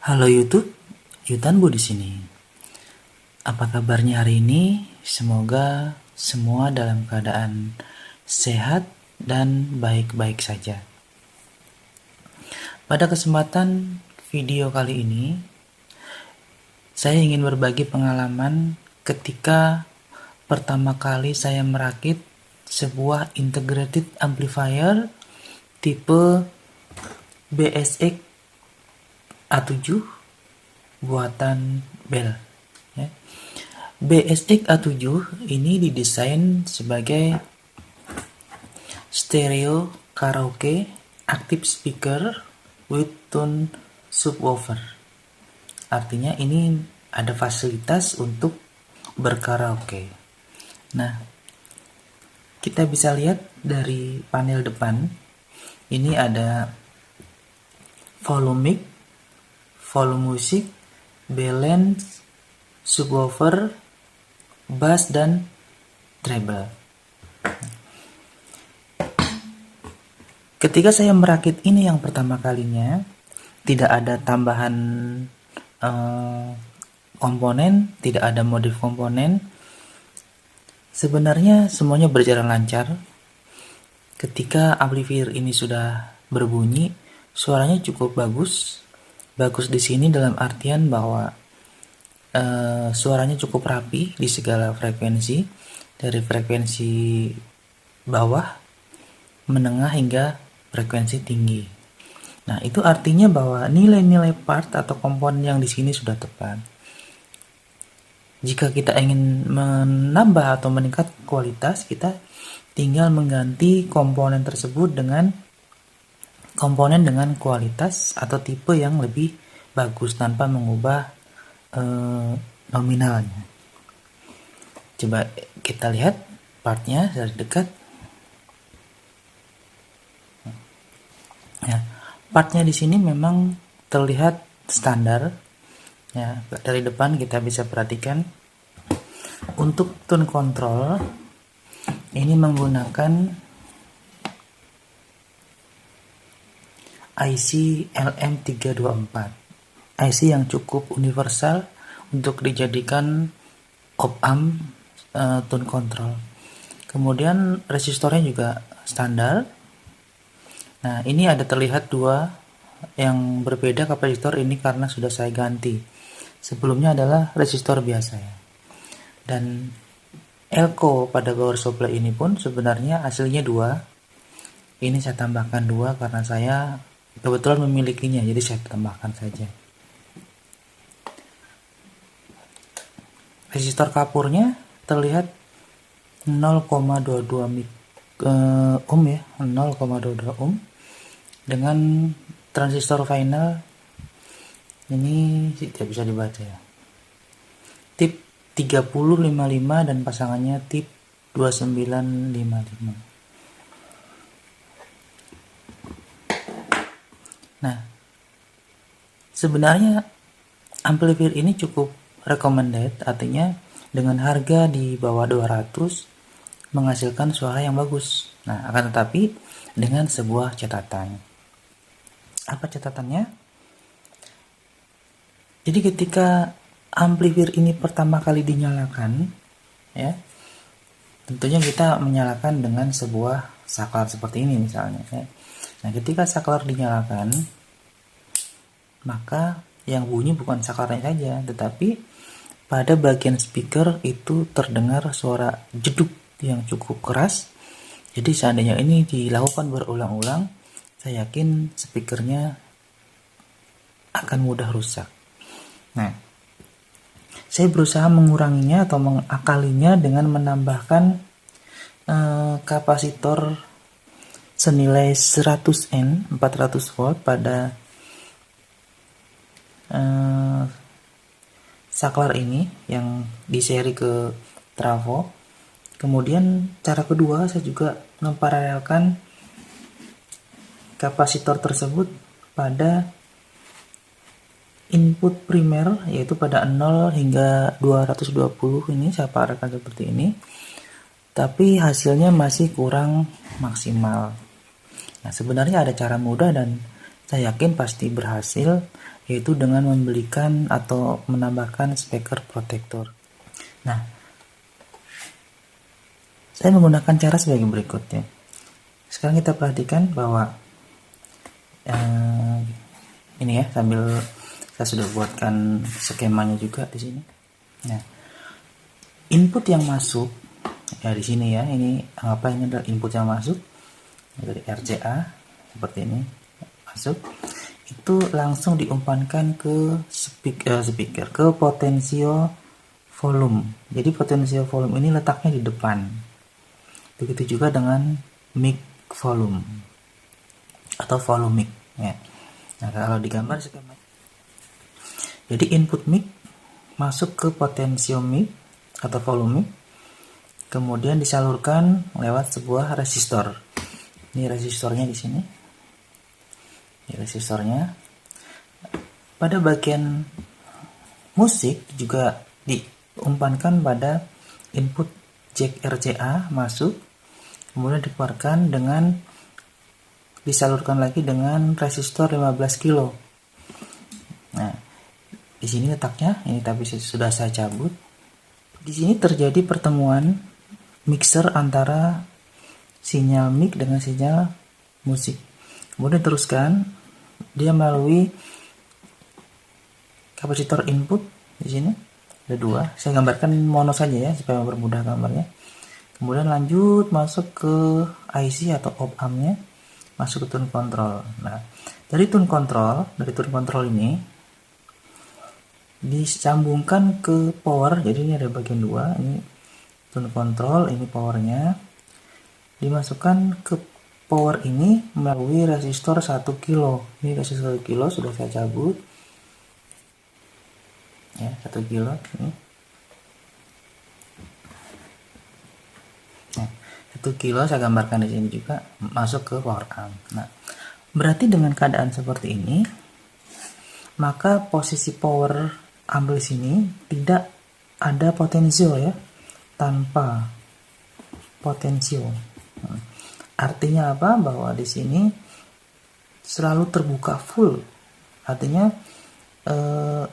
Halo YouTube, Yutanbu di sini. Apa kabarnya hari ini? Semoga semua dalam keadaan sehat dan baik-baik saja. Pada kesempatan video kali ini, saya ingin berbagi pengalaman ketika pertama kali saya merakit sebuah integrated amplifier tipe BSX A7 buatan Bell. BSX A7 ini didesain sebagai stereo karaoke active speaker with tone subwoofer. Artinya ini ada fasilitas untuk berkaraoke. Nah, kita bisa lihat dari panel depan, ini ada volume mic, volume musik, balance, subwoofer, bass, dan treble. Ketika saya merakit ini yang pertama kalinya, tidak ada tambahan komponen, tidak ada modif komponen. Sebenarnya semuanya berjalan lancar. Ketika amplifier ini sudah berbunyi, suaranya cukup bagus. Bagus di sini dalam artian bahwa suaranya cukup rapi di segala frekuensi, dari frekuensi bawah, menengah hingga frekuensi tinggi. Nah, itu artinya bahwa nilai-nilai part atau komponen yang di sini sudah tepat. Jika kita ingin menambah atau meningkat kualitas, kita tinggal mengganti komponen tersebut dengan komponen dengan kualitas atau tipe yang lebih bagus tanpa mengubah nominalnya. Coba kita lihat partnya dari dekat. Ya, partnya di sini memang terlihat standar. Ya, dari depan kita bisa perhatikan untuk tone control ini menggunakan IC LM324. IC yang cukup universal untuk dijadikan op-amp tone control. Kemudian resistornya juga standar. Nah, ini ada terlihat dua yang berbeda kapasitor ini karena sudah saya ganti. Sebelumnya adalah resistor biasa ya. Dan elko pada power supply ini pun sebenarnya hasilnya 2. Ini saya tambahkan 2 karena saya kebetulan memilikinya, jadi saya tambahkan saja. Resistor kapurnya terlihat 0,22 ohm ya, 0,22 ohm dengan transistor final ini tidak bisa dibaca ya. Tip 3055 dan pasangannya tip 2955. Nah, sebenarnya amplifier ini cukup recommended, artinya dengan harga di bawah 200 menghasilkan suara yang bagus. Nah, akan tetapi dengan sebuah catatan. Apa catatannya? Jadi ketika amplifier ini pertama kali dinyalakan, ya, tentunya kita menyalakan dengan sebuah saklar seperti ini misalnya. Ya. Nah, ketika saklar dinyalakan, maka yang bunyi bukan saklarnya saja, tetapi pada bagian speaker itu terdengar suara jeduk yang cukup keras. Jadi seandainya ini dilakukan berulang-ulang, saya yakin speakernya akan mudah rusak. Nah, saya berusaha menguranginya atau mengakalinya dengan menambahkan kapasitor senilai 100N 400 volt pada saklar ini yang diseri ke trafo. Kemudian cara kedua, saya juga memparalelkan kapasitor tersebut pada input primer, yaitu pada 0 hingga 220. Ini saya paralelkan seperti ini, tapi hasilnya masih kurang maksimal. Nah, sebenarnya ada cara mudah dan saya yakin pasti berhasil, yaitu dengan membelikan atau menambahkan speaker protector. Nah, saya menggunakan cara sebagai berikutnya. Sekarang kita perhatikan bahwa ini ya, sambil saya sudah buatkan skemanya juga di sini. Nah, input yang masuk ya di sini ya, ini apa, ini adalah input yang masuk dari RCA seperti ini masuk, itu langsung diumpankan ke speaker ke potensio volume. Jadi potensio volume ini letaknya di depan. Begitu juga dengan mic volume atau volume mic ya. Nah, kalau digambar skema, jadi input mic masuk ke potensio mic atau volume mic, kemudian disalurkan lewat sebuah resistor. Ini resistornya di sini. Ini resistornya. Pada bagian musik juga diumpankan pada input jack RCA masuk, kemudian dikeluarkan dengan disalurkan lagi dengan resistor 15 kilo. Nah, di sini letaknya, ini tapi sudah saya cabut. Di sini terjadi pertemuan mixer antara sinyal mic dengan sinyal musik. Kemudian teruskan dia melalui kapasitor input di sini ada dua. Saya gambarkan mono saja ya supaya mempermudah gambarnya. Kemudian lanjut masuk ke IC atau op-amp-nya, masuk ke tune control. Nah, dari tune control ini disambungkan ke power. Jadi ini ada bagian dua, ini tune control, ini powernya. Dimasukkan ke power ini melalui resistor 1 kilo. Ini resistor 1 kilo sudah saya cabut ya, 1 kilo ini. Nah, 1 kilo saya gambarkan di sini juga masuk ke power amp. Nah, berarti dengan keadaan seperti ini, maka posisi power amp di sini tidak ada potensio ya, tanpa potensio. Artinya apa? Bahwa di sini selalu terbuka full. Artinya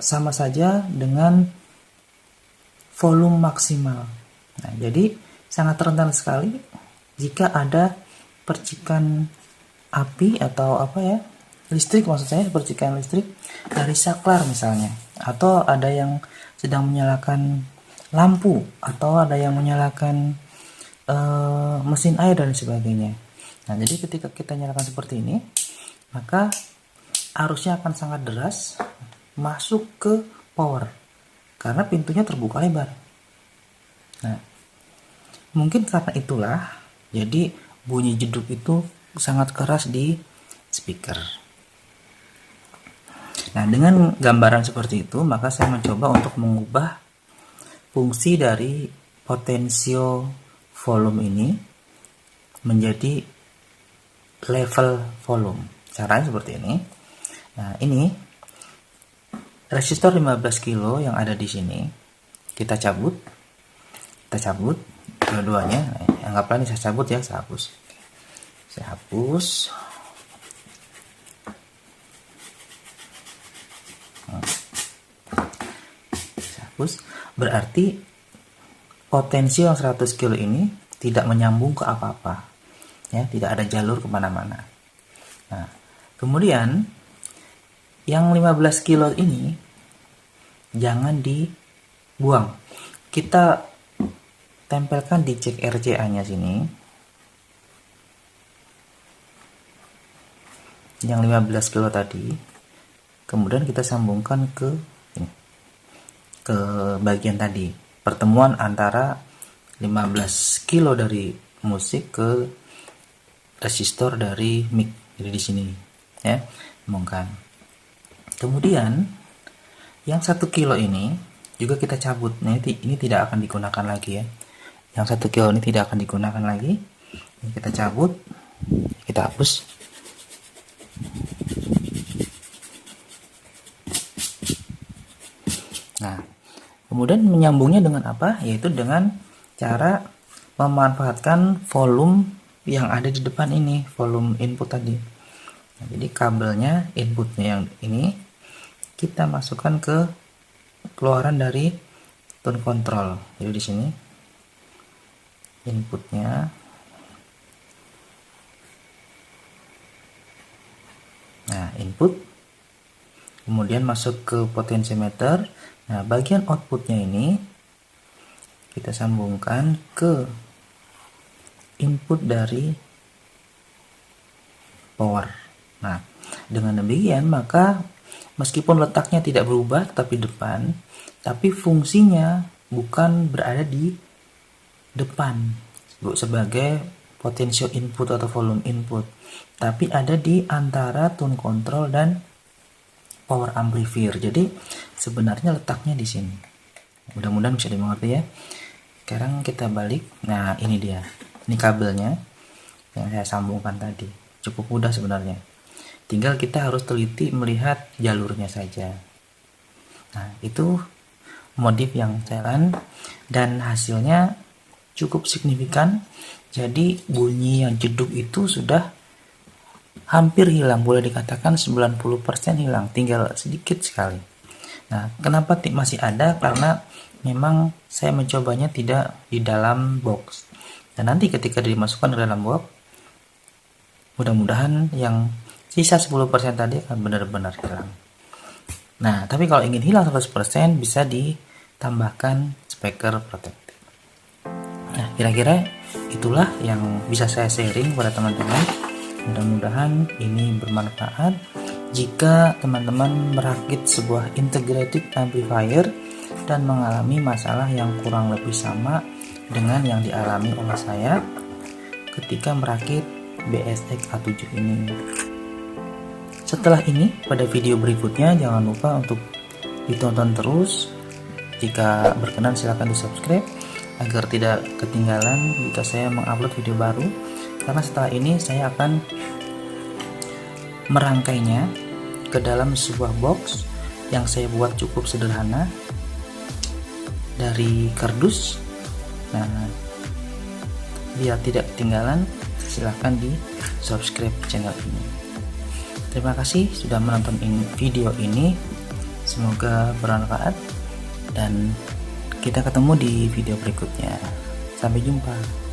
sama saja dengan volume maksimal. Nah, jadi sangat rentan sekali jika ada percikan api atau apa ya, listrik, maksud saya percikan listrik dari saklar misalnya, atau ada yang sedang menyalakan lampu, atau ada yang menyalakan mesin air dan sebagainya. Nah, jadi ketika kita nyalakan seperti ini, maka arusnya akan sangat deras masuk ke power karena pintunya terbuka lebar. Nah, mungkin karena itulah jadi bunyi jeduk itu sangat keras di speaker. Nah, dengan gambaran seperti itu, maka saya mencoba untuk mengubah fungsi dari potensio volume ini menjadi level volume. Caranya seperti ini. Nah, ini resistor 15 kilo yang ada di sini kita cabut dua-duanya. Nah, anggaplah ini saya cabut ya, saya hapus. Saya hapus. Berarti potensi yang 100 kilo ini tidak menyambung ke apa-apa ya, tidak ada jalur kemana-mana. Nah, kemudian yang 15 kilo ini jangan dibuang, kita tempelkan di jack RCA nya sini, yang 15 kilo tadi, kemudian kita sambungkan ke bagian tadi, pertemuan antara 15 kilo dari musik ke resistor dari mic. Jadi di sini ya, sambungkan. Kemudian yang 1 kilo ini juga kita cabut. Nah, ini tidak akan digunakan lagi ya. Yang 1 kilo ini tidak akan digunakan lagi. Ini kita cabut, kita hapus. Nah, kemudian menyambungnya dengan apa? Yaitu dengan cara memanfaatkan volume yang ada di depan ini, volume input tadi. Nah, jadi kabelnya inputnya yang ini kita masukkan ke keluaran dari tone control. Jadi di sini inputnya, nah input, kemudian masuk ke potentiometer. Nah bagian outputnya ini kita sambungkan ke input dari power. Nah dengan demikian maka meskipun letaknya tidak berubah tapi depan, tapi fungsinya bukan berada di depan sebagai potential input atau volume input, tapi ada di antara tone control dan power amplifier. Jadi sebenarnya letaknya di sini. Mudah-mudahan bisa dimengerti ya. Sekarang kita balik. Nah ini dia, ini kabelnya yang saya sambungkan tadi. Cukup mudah sebenarnya, tinggal kita harus teliti melihat jalurnya saja. Nah itu modif yang jalan dan hasilnya cukup signifikan. Jadi bunyi yang jeduk itu sudah hampir hilang, boleh dikatakan 90% hilang, tinggal sedikit sekali. Nah kenapa masih ada? Karena memang saya mencobanya tidak di dalam box, dan nanti ketika dimasukkan ke dalam box, mudah-mudahan yang sisa 10% tadi akan benar-benar hilang. Nah tapi kalau ingin hilang 100% bisa ditambahkan speaker protektif. Nah kira-kira itulah yang bisa saya sharing kepada teman-teman. Mudah-mudahan ini bermanfaat. Jika teman-teman merakit sebuah integrated amplifier dan mengalami masalah yang kurang lebih sama dengan yang dialami oleh saya ketika merakit BSX A7 ini. Setelah ini, pada video berikutnya jangan lupa untuk ditonton terus. Jika berkenan silahkan di subscribe agar tidak ketinggalan jika saya mengupload video baru, karena setelah ini saya akan merangkainya ke dalam sebuah box yang saya buat cukup sederhana dari kardus. Nah biar tidak ketinggalan, silahkan di subscribe channel ini. Terima kasih sudah menonton video ini, semoga bermanfaat dan kita ketemu di video berikutnya. Sampai jumpa.